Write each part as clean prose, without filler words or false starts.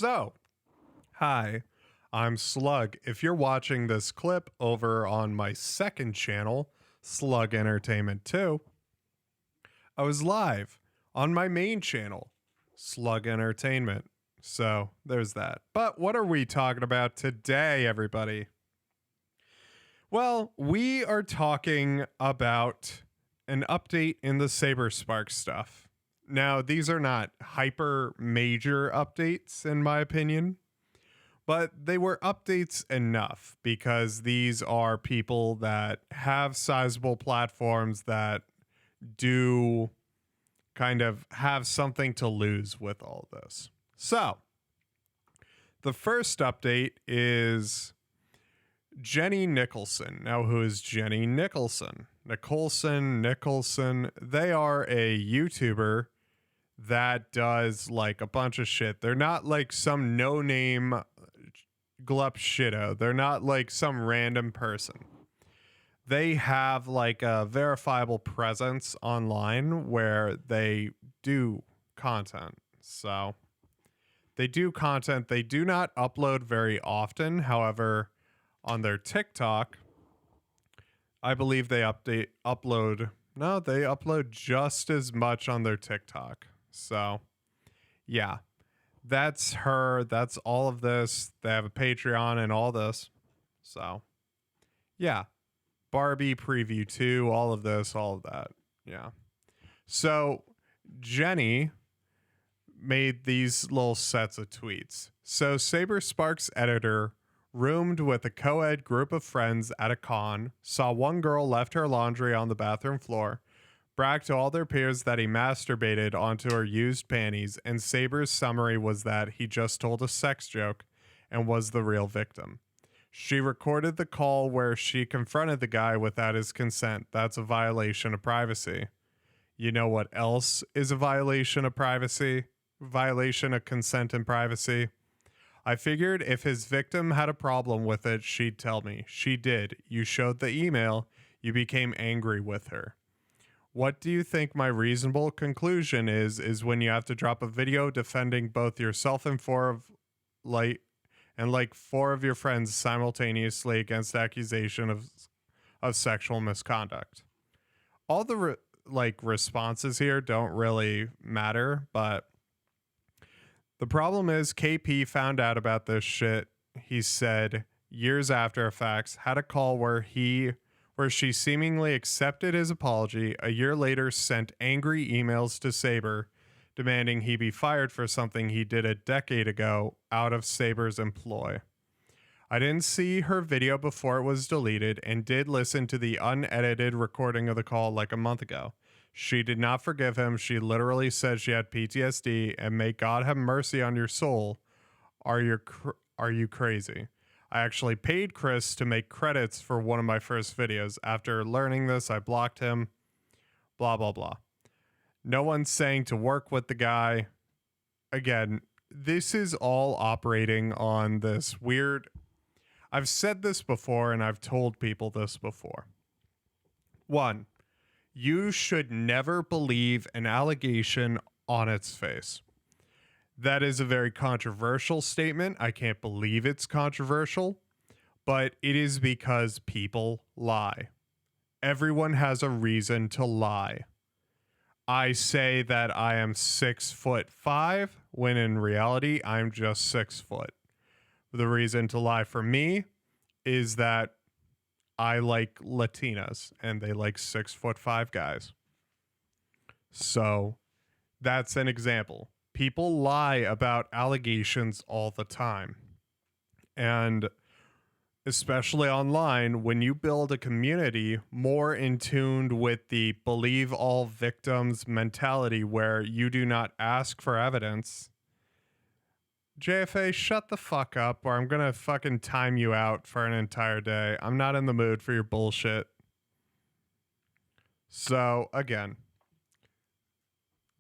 So, hi, I'm Slug. If you're watching this clip over on my second channel, Slug Entertainment 2, I was live on my main channel, Slug Entertainment. So, there's that. But what are we talking about today, everybody? Well, we are talking about an update in the Saberspark stuff. Now, these are not hyper major updates, in my opinion, but they were updates enough because these are people that have sizable platforms that do kind of have something to lose with all this. So, the first update is Jenny Nicholson. Now, who is Jenny Nicholson? Nicholson. They are a YouTuber that does like a bunch of shit. They're not like some no name glup shitto. They're not like some random person. They have like a verifiable presence online where they do content. So they do content. They do not upload very often. However, on their TikTok, I believe they upload. No, they upload just as much on their TikTok. So, yeah, that's her. That's all of this. They have a Patreon and all this. So, yeah, Barbie preview 2, all of this, all of that. Yeah. So, Jenny made these little sets of tweets. So, Saber Sparks editor roomed with a co-ed group of friends at a con, saw one girl left her laundry on the bathroom floor, bragged to all their peers that he masturbated onto her used panties, and Saber's summary was that he just told a sex joke and was the real victim. She recorded the call where she confronted the guy without his consent. That's a violation of privacy. You know what else is a violation of privacy? Violation of consent and privacy? I figured if his victim had a problem with it, she'd tell me. She did. You showed the email. You became angry with her. What do you think my reasonable conclusion is when you have to drop a video defending both yourself and four of your friends simultaneously against accusation of sexual misconduct? All the responses here don't really matter, but the problem is KP found out about this shit. He said years after effects, had a call where she seemingly accepted his apology. A year later, sent angry emails to Saber demanding he be fired for something he did a decade ago out of Saber's employ. I didn't see her video before it was deleted and did listen to the unedited recording of the call like a month ago. She did not forgive him. She literally said she had PTSD and may God have mercy on your soul. Are you crazy? I actually paid Chris to make credits for one of my first videos. After learning this, I blocked him. Blah, blah, blah. No one's saying to work with the guy. Again, this is all operating on this weird... I've said this before and I've told people this before. 1, you should never believe an allegation on its face. That is a very controversial statement. I can't believe it's controversial, but it is because people lie. Everyone has a reason to lie. I say that I am 6'5" when in reality I'm just 6 foot. The reason to lie for me is that I like Latinas and they like 6'5" guys. So that's an example. People lie about allegations all the time. And especially online, when you build a community more in tune with the believe all victims mentality where you do not ask for evidence, JFA, shut the fuck up or I'm going to fucking time you out for an entire day. I'm not in the mood for your bullshit. So, again,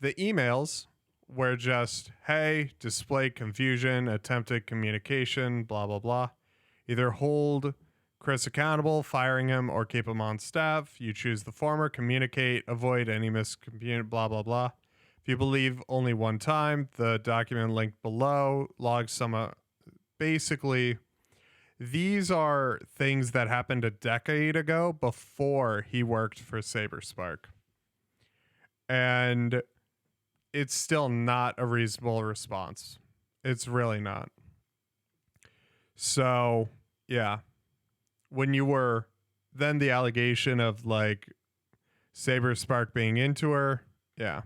the emails were just, hey, displayed confusion, attempted communication, blah, blah, blah. Either hold Chris accountable, firing him, or keep him on staff. You choose the former, communicate, avoid any miscommunication, blah, blah, blah. If you believe only one time, the document linked below logs some. Basically, these are things that happened a decade ago before he worked for Saberspark. And it's still not a reasonable response. It's really not. So, yeah. When you were then the allegation of like Saberspark being into her, yeah.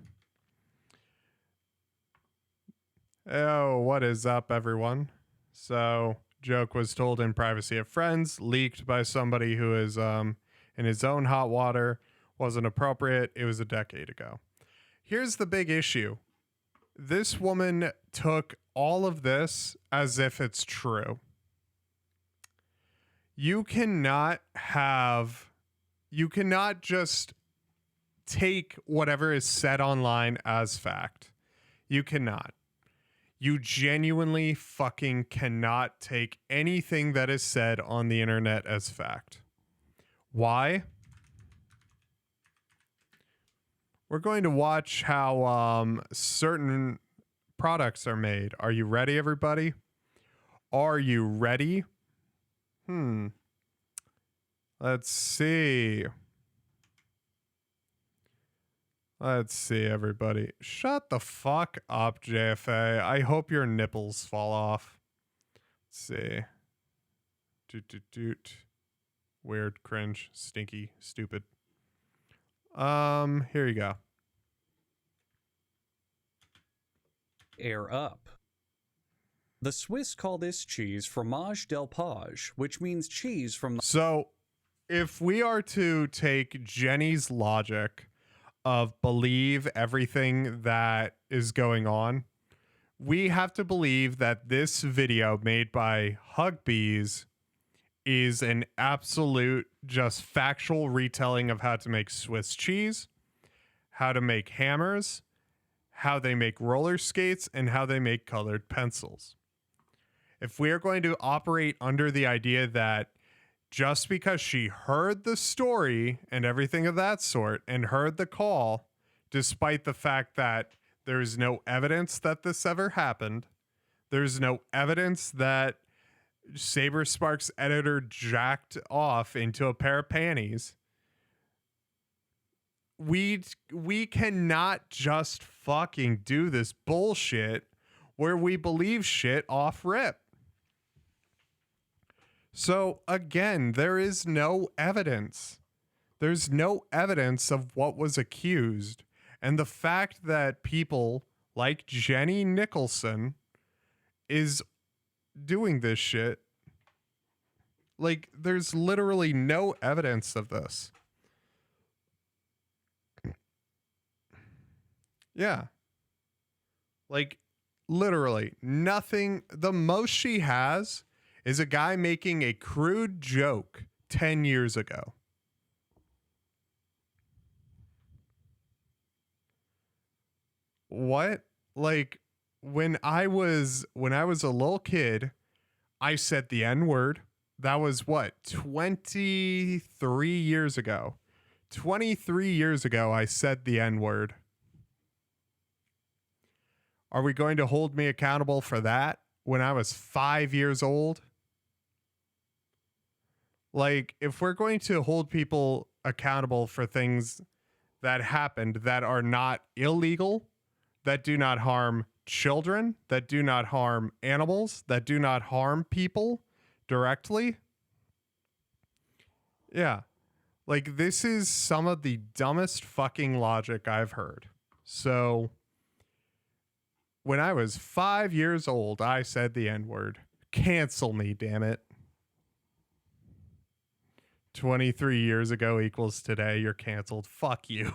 Oh, what is up, everyone? So, joke was told in privacy of friends, leaked by somebody who is in his own hot water, wasn't appropriate. It was a decade ago. Here's the big issue. This woman took all of this as if it's true. You cannot just take whatever is said online as fact. You cannot. You genuinely fucking cannot take anything that is said on the internet as fact. Why? We're going to watch how certain products are made. Are you ready, everybody? Are you ready? Let's see. Let's see, everybody. Shut the fuck up, JFA. I hope your nipples fall off. Let's see. Doot, doot, doot. Weird, cringe, stinky, stupid. Here you go. Air up. The Swiss call this cheese fromage del page, which means cheese from the... So, if we are to take Jenny's logic of believe everything that is going on, we have to believe that this video made by Hugbees is an absolute just factual retelling of how to make Swiss cheese, how to make hammers, how they make roller skates, and how they make colored pencils. If we are going to operate under the idea that just because she heard the story and everything of that sort and heard the call, despite the fact that there's no evidence that this ever happened, there's no evidence that Saberspark's editor jacked off into a pair of panties, we cannot just fucking do this bullshit where we believe shit off rip. So again, there is no evidence. There's no evidence of what was accused. And the fact that people like Jenny Nicholson is doing this shit, like, there's literally no evidence of this. Yeah. Like, literally nothing. The most she has is a guy making a crude joke 10 years ago. What? Like, when I was a little kid, I said the N-word. That was what, 23 years ago. 23 years ago, I said the N-word. Are we going to hold me accountable for that when I was 5 years old? Like, if we're going to hold people accountable for things that happened that are not illegal, that do not harm children, that do not harm animals, that do not harm people directly. Yeah. Like, this is some of the dumbest fucking logic I've heard. So, when I was 5 years old, I said the N-word. Cancel me, damn it. 23 years ago equals today. You're canceled. Fuck you.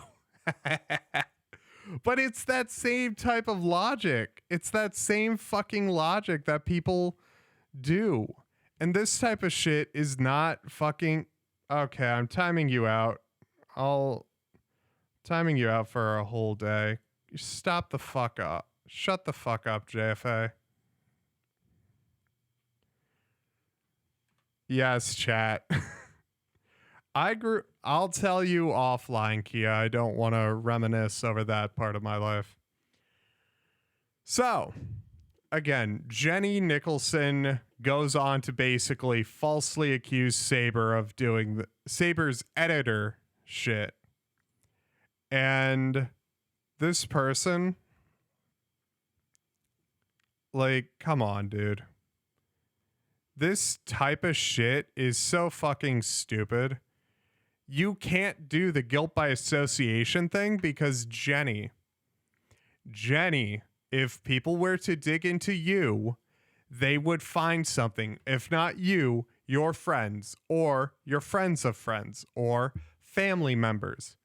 But it's that same type of logic. It's that same fucking logic that people do. And this type of shit is not fucking... Okay, I'm timing you out. Timing you out for a whole day. Stop the fuck up. Shut the fuck up, JFA. Yes, chat. I'll tell you offline, Kia. I don't want to reminisce over that part of my life. So, again, Jenny Nicholson goes on to basically falsely accuse Saber of doing Saber's editor shit. And this person, like, come on, dude. This type of shit is so fucking stupid. You can't do the guilt by association thing because Jenny, if people were to dig into you, they would find something. If not you, your friends or your friends of friends or family members.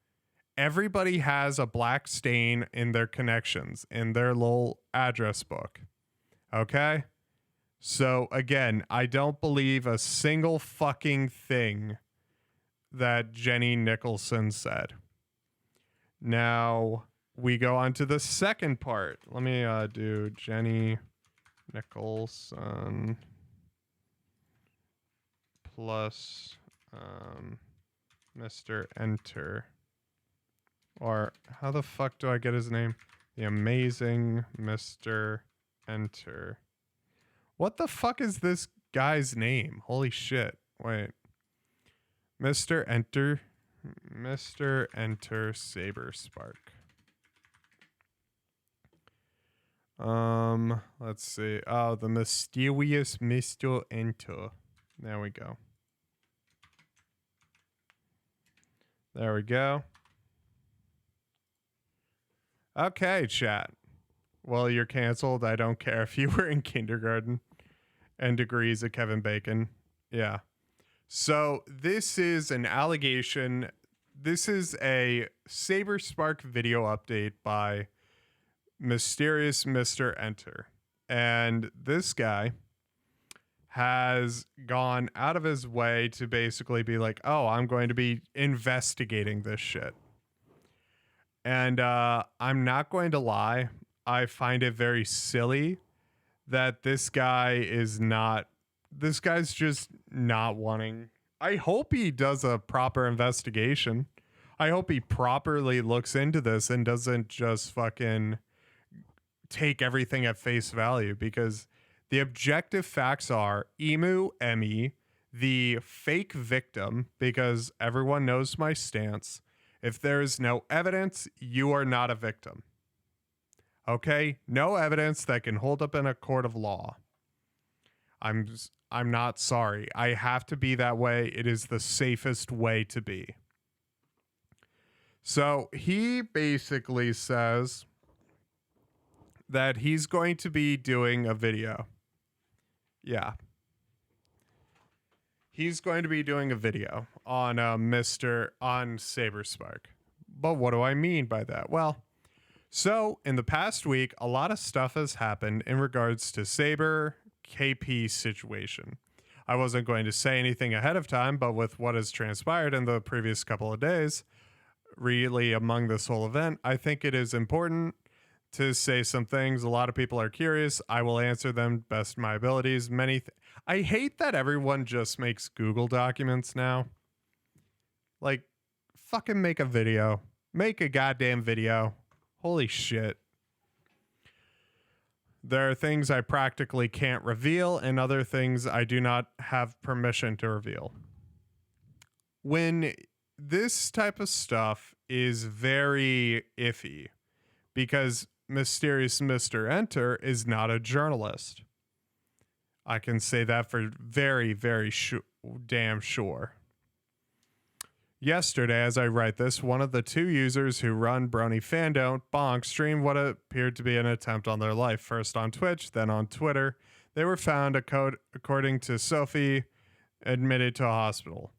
Everybody has a black stain in their connections, in their little address book. Okay? So again, I don't believe a single fucking thing that Jenny Nicholson said. Now we go on to the second part. Let me do Jenny Nicholson plus Mr. Enter. Or how the fuck do I get his name? The amazing Mr. Enter. What the fuck is this guy's name? Holy shit. Wait. Mr. Enter Saber Spark. Let's see. Oh, the mysterious Mr. Enter. There we go. There we go. Okay, chat. Well, you're canceled. I don't care if you were in kindergarten and degrees of Kevin Bacon. Yeah. So this is an allegation. This is a Saber Spark video update by Mysterious Mr. Enter. And this guy has gone out of his way to basically be like, oh, I'm going to be investigating this shit. And I'm not going to lie. I find it very silly that this guy's just not wanting. I hope he does a proper investigation. I hope he properly looks into this and doesn't just fucking take everything at face value, because the objective facts are Emmy, the fake victim, because everyone knows my stance. If there is no evidence, you are not a victim. Okay? No evidence that can hold up in a court of law. I'm not sorry. I have to be that way. It is the safest way to be. So he basically says that he's going to be doing a video. Yeah. He's going to be doing a video on on Saber Spark. But what do I mean by that? Well, so in the past week, a lot of stuff has happened in regards to Saber KP situation. I wasn't going to say anything ahead of time, but with what has transpired in the previous couple of days, really among this whole event, I think it is important to say some things. A lot of people are curious. I will answer them best of my abilities. I hate that everyone just makes Google documents now. Like, fucking make a video. Make a goddamn video. Holy shit. There are things I practically can't reveal and other things I do not have permission to reveal. When this type of stuff is very iffy, because Mysterious Mr. Enter is not a journalist. I can say that for very, very damn sure. Yesterday, as I write this, one of the two users who run Brony Fandom, Bonk, streamed what appeared to be an attempt on their life, first on Twitch, then on Twitter. They were found, according to Sophie, admitted to a hospital.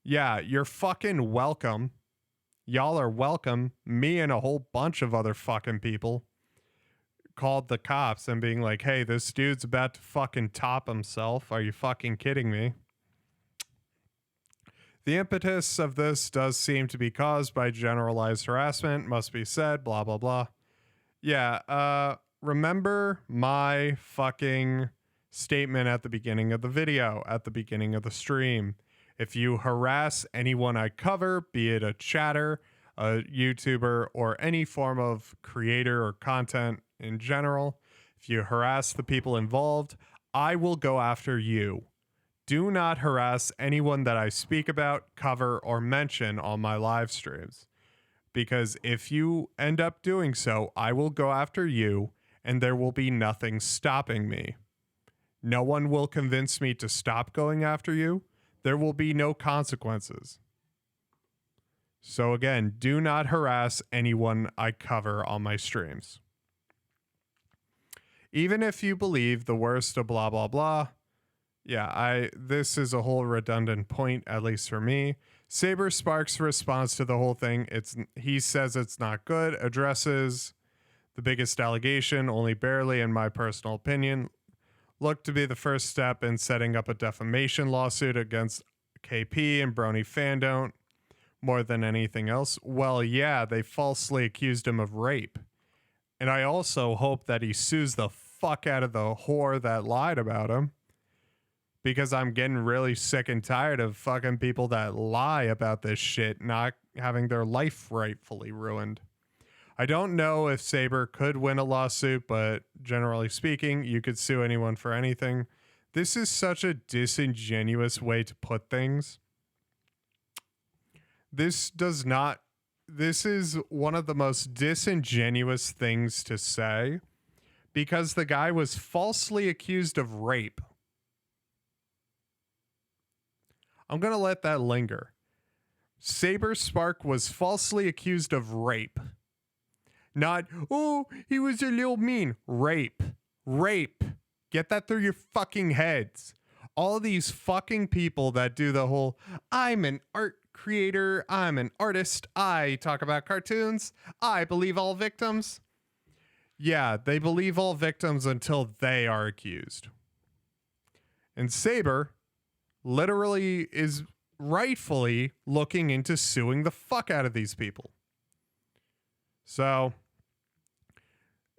Yeah, you're fucking welcome. Y'all are welcome. Me and a whole bunch of other fucking people called the cops and being like, hey, this dude's about to fucking top himself. Are you fucking kidding me? The impetus of this does seem to be caused by generalized harassment, must be said, blah, blah, blah. Yeah, remember my fucking statement at the beginning of the video, at the beginning of the stream. If you harass anyone I cover, be it a chatter, a YouTuber, or any form of creator or content in general. If you harass the people involved, I will go after you. Do not harass anyone that I speak about, cover, or mention on my live streams. Because if you end up doing so, I will go after you, and there will be nothing stopping me. No one will convince me to stop going after you. There will be no consequences. So again, do not harass anyone I cover on my streams. Even if you believe the worst of blah, blah, blah. Yeah, this is a whole redundant point, at least for me. Saber Sparks' response to the whole thing, he says it's not good, addresses the biggest allegation, only barely in my personal opinion, looked to be the first step in setting up a defamation lawsuit against KP and Brony Fandom more than anything else. Well, yeah, they falsely accused him of rape. And I also hope that he sues the fuck out of the whore that lied about him. Because I'm getting really sick and tired of fucking people that lie about this shit not having their life rightfully ruined. I don't know if Saber could win a lawsuit, but generally speaking, you could sue anyone for anything. This is such a disingenuous way to put things. This is one of the most disingenuous things to say because the guy was falsely accused of rape. I'm going to let that linger. Saber Spark was falsely accused of rape. Not, oh, he was a little mean. Rape. Rape. Get that through your fucking heads. All these fucking people that do the whole, I'm an art creator, I'm an artist, I talk about cartoons, I believe all victims. Yeah, they believe all victims until they are accused. And Saber literally is rightfully looking into suing the fuck out of these people. So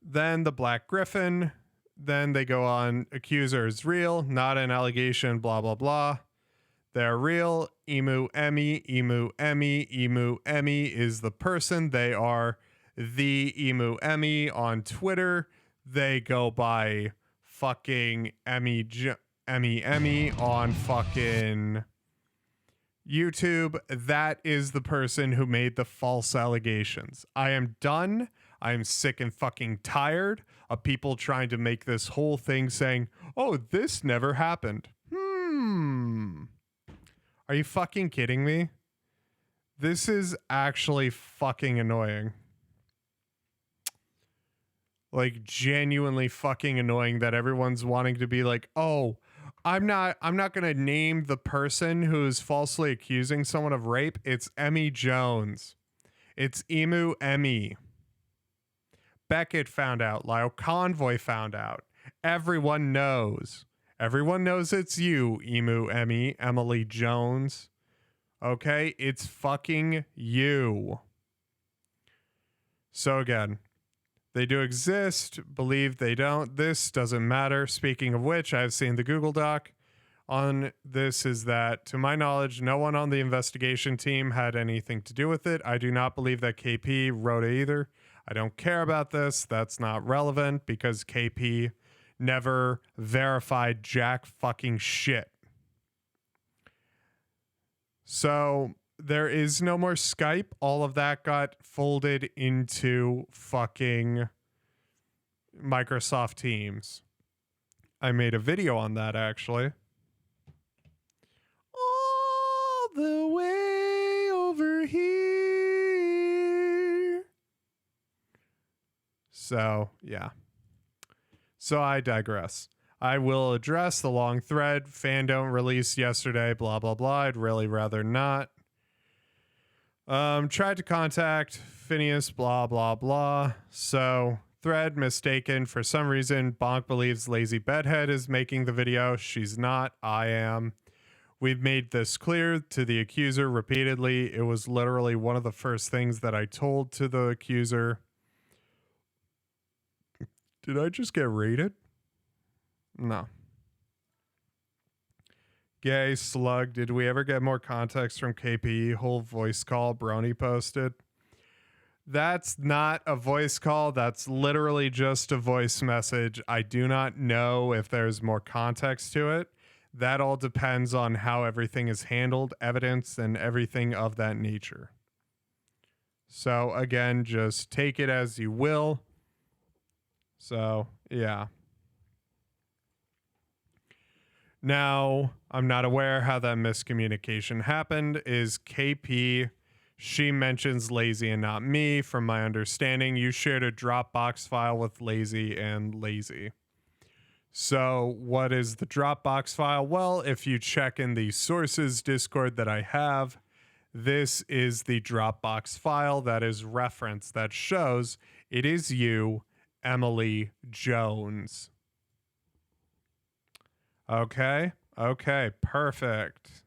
then the Black Griffin, then they go on, accuser is real, not an allegation, blah, blah, blah. They're real. Emu Emmy, Emu Emmy, Emu Emmy is the person. They are the Emu Emmy on Twitter. They go by fucking Emmy on fucking YouTube. That is the person who made the false allegations. I am done. I am sick and fucking tired of people trying to make this whole thing saying, oh, this never happened. Are you fucking kidding me? This is actually fucking annoying. Like, genuinely fucking annoying that everyone's wanting to be like, oh, I'm not going to name the person who's falsely accusing someone of rape. It's Emmy Jones. It's Emu Emmy. Beckett found out. Lyle Convoy found out. Everyone knows. Everyone knows it's you, Emu Emmy, Emily Jones. Okay? It's fucking you. So again, they do exist. Believe they don't. This doesn't matter. Speaking of which, I've seen the Google Doc on this is that, to my knowledge, no one on the investigation team had anything to do with it. I do not believe that KP wrote it either. I don't care about this. That's not relevant because KP never verified jack fucking shit. So there is no more Skype. All of that got folded into fucking Microsoft Teams. I made a video on that actually. All the way over here. So, yeah. So I digress. I will address the long thread. Fandom released yesterday, blah, blah, blah. I'd really rather not. Tried to contact Phineas, blah, blah, blah. So, thread mistaken. For some reason, Bonk believes Lazy Bedhead is making the video. She's not. I am. We've made this clear to the accuser repeatedly. It was literally one of the first things that I told to the accuser. Did I just get raided? No. Gay slug. Did we ever get more context from KP? Whole voice call Brony posted. That's not a voice call. That's literally just a voice message. I do not know if there's more context to it. That all depends on how everything is handled, evidence, and everything of that nature. So, again, just take it as you will. So, yeah. Now, I'm not aware how that miscommunication happened. Is KP, she mentions Lazy and not me. From my understanding, you shared a Dropbox file with Lazy and Lazy. So what is the Dropbox file? Well, if you check in the sources Discord that I have, this is the Dropbox file that is referenced that shows it is you, Emily Jones. Okay, perfect.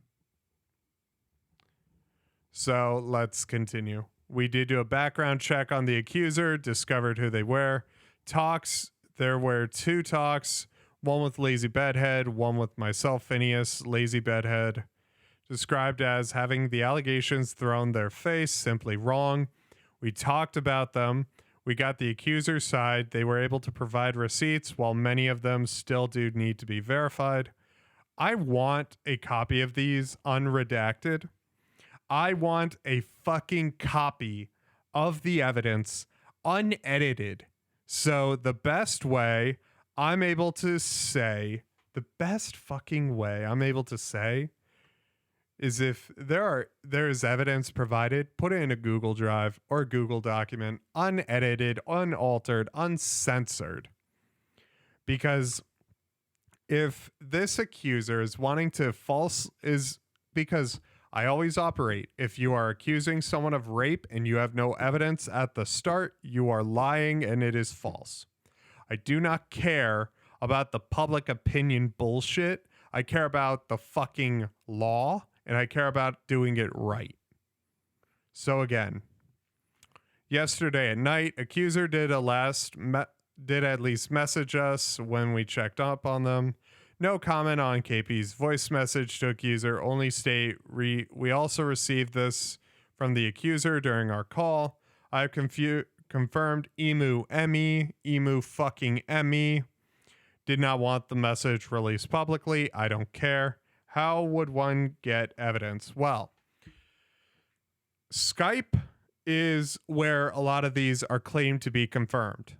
So let's continue. We did do a background check on the accuser, discovered who they were. Talks, there were 2 talks, one with Lazy Bedhead, one with myself, Phineas. Lazy Bedhead described as having the allegations thrown their face, simply wrong. We talked about them. We got the accuser's side. They were able to provide receipts, while many of them still do need to be verified. I want a copy of these unredacted. I want a fucking copy of the evidence unedited. So the best way I'm able to say, is if there is evidence provided, put it in a Google Drive or a Google document, unedited, unaltered, uncensored. Because if this accuser is wanting to because I always operate, if you are accusing someone of rape and you have no evidence at the start, you are lying and it is false. I do not care about the public opinion bullshit. I care about the fucking law, and I care about doing it right. So again, yesterday at night, accuser did at least message us when we checked up on them. No comment on KP's voice message to accuser, only state we also received this from the accuser during our call. I've confirmed emu fucking Emmy. Did not want the message released publicly. I don't care. How would one get evidence? Well, Skype is where a lot of these are claimed to be confirmed.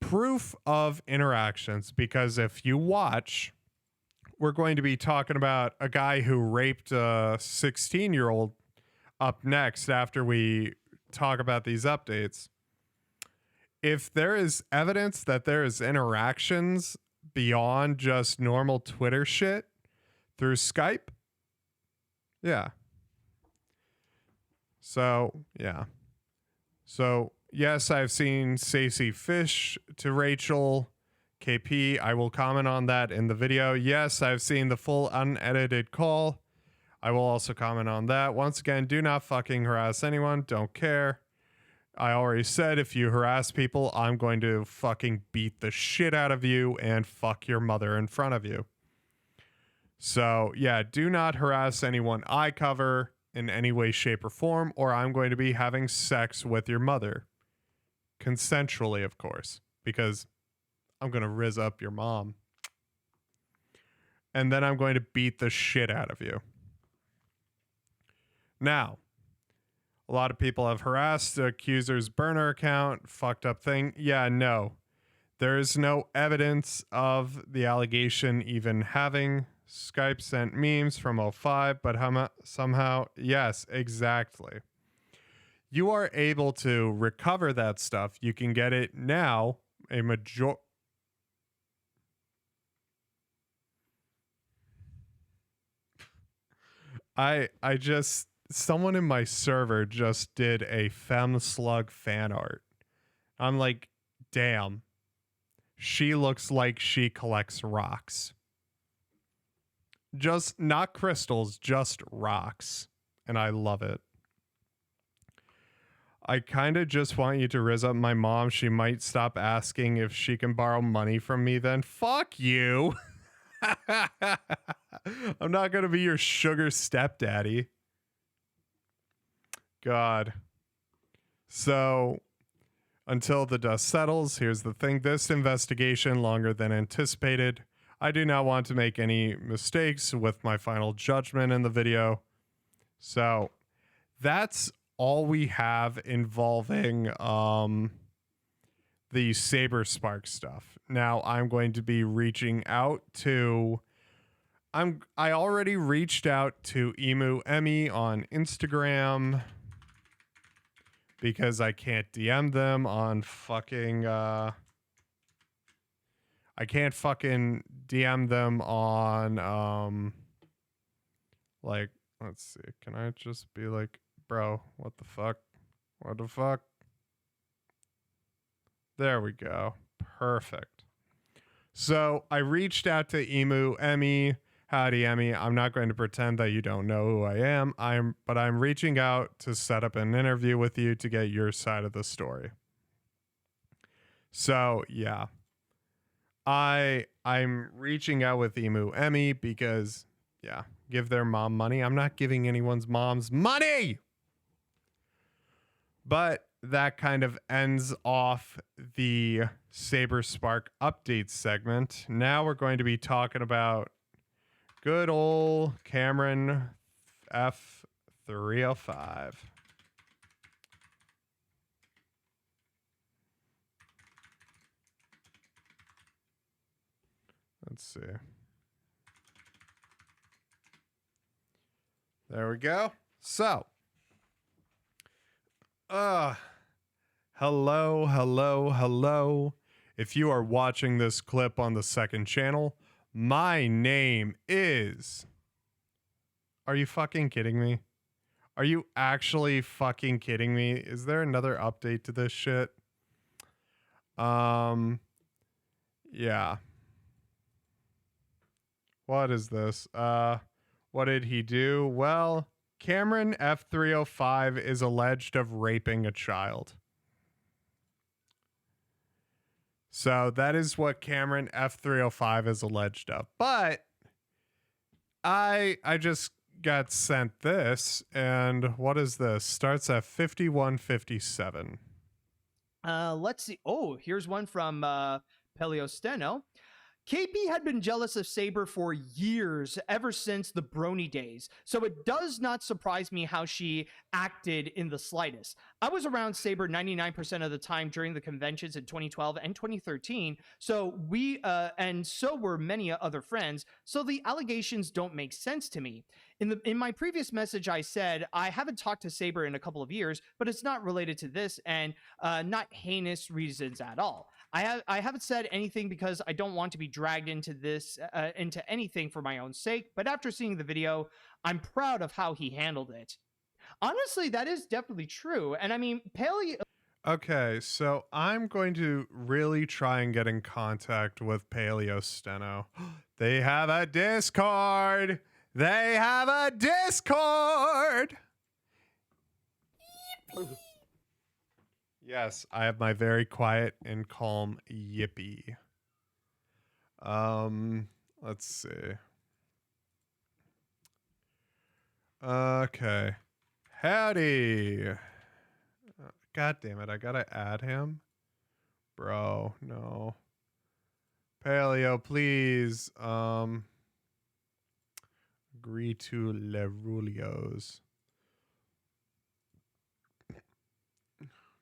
Proof of interactions, because if you watch, we're going to be talking about a guy who raped a 16-year-old up next after we talk about these updates. If there is evidence that there is interactions beyond just normal Twitter shit through Skype, yeah. So, yeah. So, yes, I've seen Stacey Fish to Rachel KP. I will comment on that in the video. Yes, I've seen the full unedited call. I will also comment on that. Once again, do not fucking harass anyone. Don't care. I already said if you harass people, I'm going to fucking beat the shit out of you and fuck your mother in front of you. So, yeah, do not harass anyone I cover in any way, shape, or form, or I'm going to be having sex with your mother. Consensually, of course, because I'm going to rizz up your mom. And then I'm going to beat the shit out of you. Now, a lot of people have harassed the accuser's burner account, fucked up thing. Yeah, no. There is no evidence of the allegation even having. Skype sent memes from 05, but somehow, yes, exactly. You are able to recover that stuff. You can get it now. Someone in my server just did a FemSlug fan art. I'm like, damn. She looks like she collects rocks. Just not crystals, just rocks. And I love it. I kind of just want you to rizz up my mom. She might stop asking if she can borrow money from me then. Fuck you. I'm not going to be your sugar stepdaddy. God. So until the dust settles, here's the thing. This investigation longer than anticipated. I do not want to make any mistakes with my final judgment in the video. So that's all we have involving the Saber-Spark stuff. Now I'm going to be reaching out to I already reached out to Emu Emmy on Instagram because I can't DM them on fucking I can't fucking DM them on like, let's see. Can I just be like, bro, what the fuck? What the fuck? There we go. Perfect. So I reached out to Emu Emmy. Howdy, Emmy. I'm not going to pretend that you don't know who I am. But I'm reaching out to set up an interview with you to get your side of the story. So yeah, I'm reaching out with Emu Emmy because yeah, give their mom money. I'm not giving anyone's mom's money. But that kind of ends off the Saber-Spark update segment. Now we're going to be talking about good old Cameron F305. Let's see. There we go. So, hello. If you are watching this clip on the second channel, my name is... Are you fucking kidding me? Are you actually fucking kidding me? Is there another update to this shit? Yeah. What is this? What did he do? Well, Cameron F305 is alleged of raping a child. So that is what Cameron F305 is alleged of. But I just got sent this, and what is this? Starts at 5157. Let's see. Oh, here's one from Peleosteno. KP had been jealous of Saber for years, ever since the Brony days, so it does not surprise me how she acted in the slightest. I was around Saber 99% of the time during the conventions in 2012 and 2013, so and so were many other friends, so the allegations don't make sense to me. In my previous message, I said I haven't talked to Saber in a couple of years, but it's not related to this and not heinous reasons at all. I haven't said anything because I don't want to be dragged into this, into anything for my own sake, but after seeing the video, I'm proud of how he handled it. Honestly, that is definitely true. And I mean, Okay, so I'm going to really try and get in contact with Peleosteno. They have a Discord! They have a Discord! Yes, I have my very quiet and calm yippee. Let's see. Okay. Howdy. God damn it, I gotta add him. Bro, no. Paleo, please. Agree to Lerulios.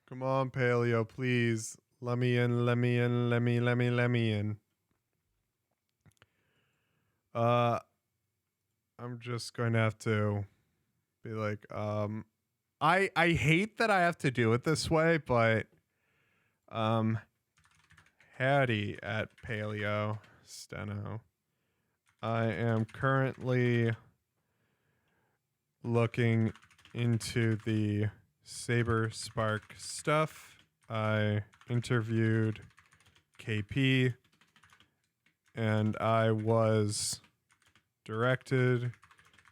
Come on, Paleo, please. Let me in. I'm just going to have to be like, I hate that I have to do it this way, but howdy at Paleo Steno. I am currently looking into the Saber-Spark stuff. I interviewed KP and I was directed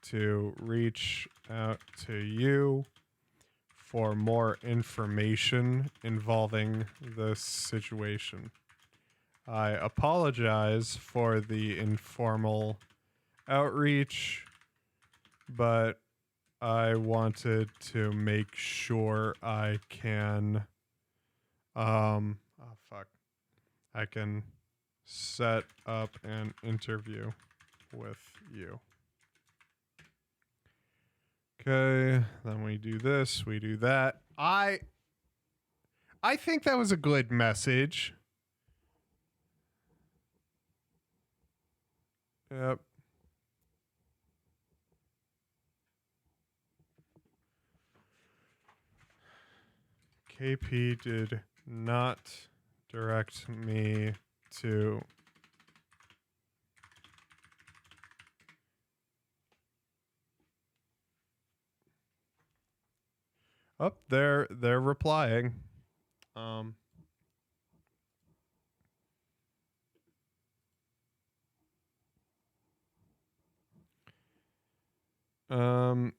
to reach out to you for more information involving this situation. I apologize for the informal outreach, but I wanted to make sure I can oh fuck. I can set up an interview with you. Okay, then we do this, we do that. I think that was a good message. Yep. KP did not direct me to they're replying.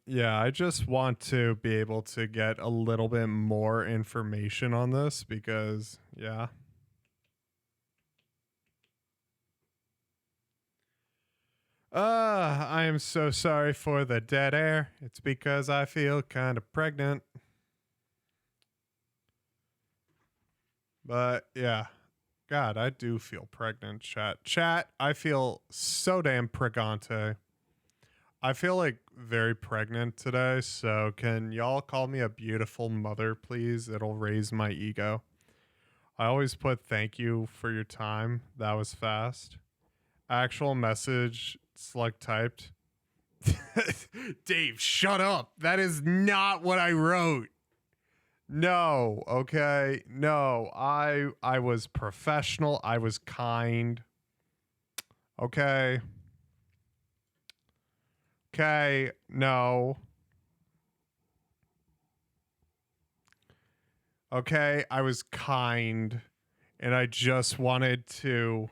Yeah, I just want to be able to get a little bit more information on this because, yeah. I am so sorry for the dead air. It's because I feel kind of pregnant. But yeah, God, I do feel pregnant, chat. Chat, I feel so damn pregante. I feel like very pregnant today, so can y'all call me a beautiful mother, please? It'll raise my ego. I always put thank you for your time. That was fast. Actual message, select typed. Dave, shut up. That is not what I wrote. No, okay. No, I was professional. I was kind. Okay. Okay, no. Okay, I was kind and I just wanted to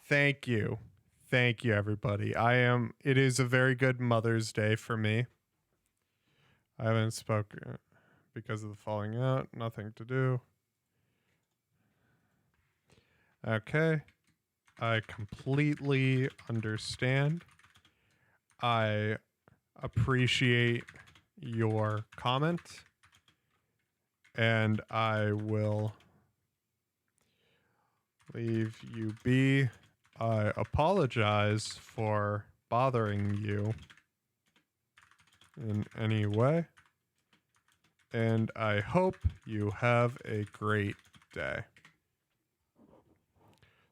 thank you. Thank you, everybody. It is a very good Mother's Day for me. I haven't spoken because of the falling out. Nothing to do. Okay. I completely understand. I appreciate your comment. And I will leave you be. I apologize for bothering you in any way. And I hope you have a great day.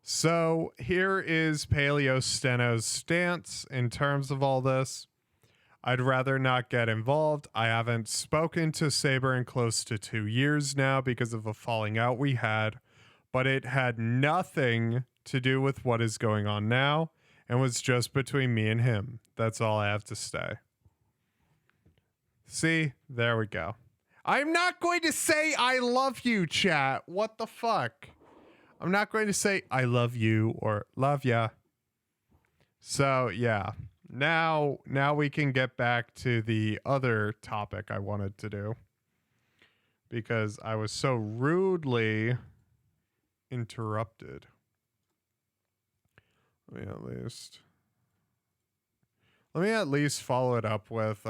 So here is Paleo Steno's stance in terms of all this. I'd rather not get involved. I haven't spoken to Saber in close to 2 years now because of a falling out we had, but it had nothing to do with what is going on now and was just between me and him. That's all I have to say. See, there we go. I'm not going to say I love you, chat. What the fuck? I'm not going to say I love you or love ya. So, yeah. Now we can get back to the other topic I wanted to do. Because I was so rudely interrupted. Let me at least follow it up with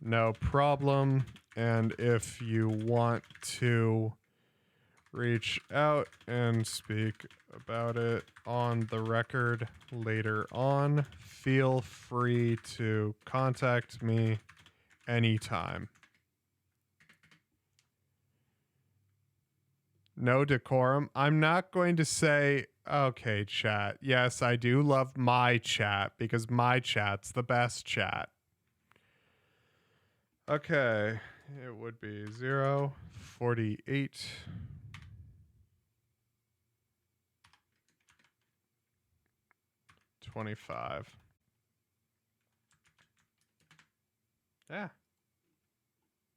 no problem. And if you want to reach out and speak about it on the record later on, feel free to contact me anytime. No decorum. I'm not going to say, okay, chat. Yes, I do love my chat because my chat's the best chat. Okay, it would be 048. $25. Yeah.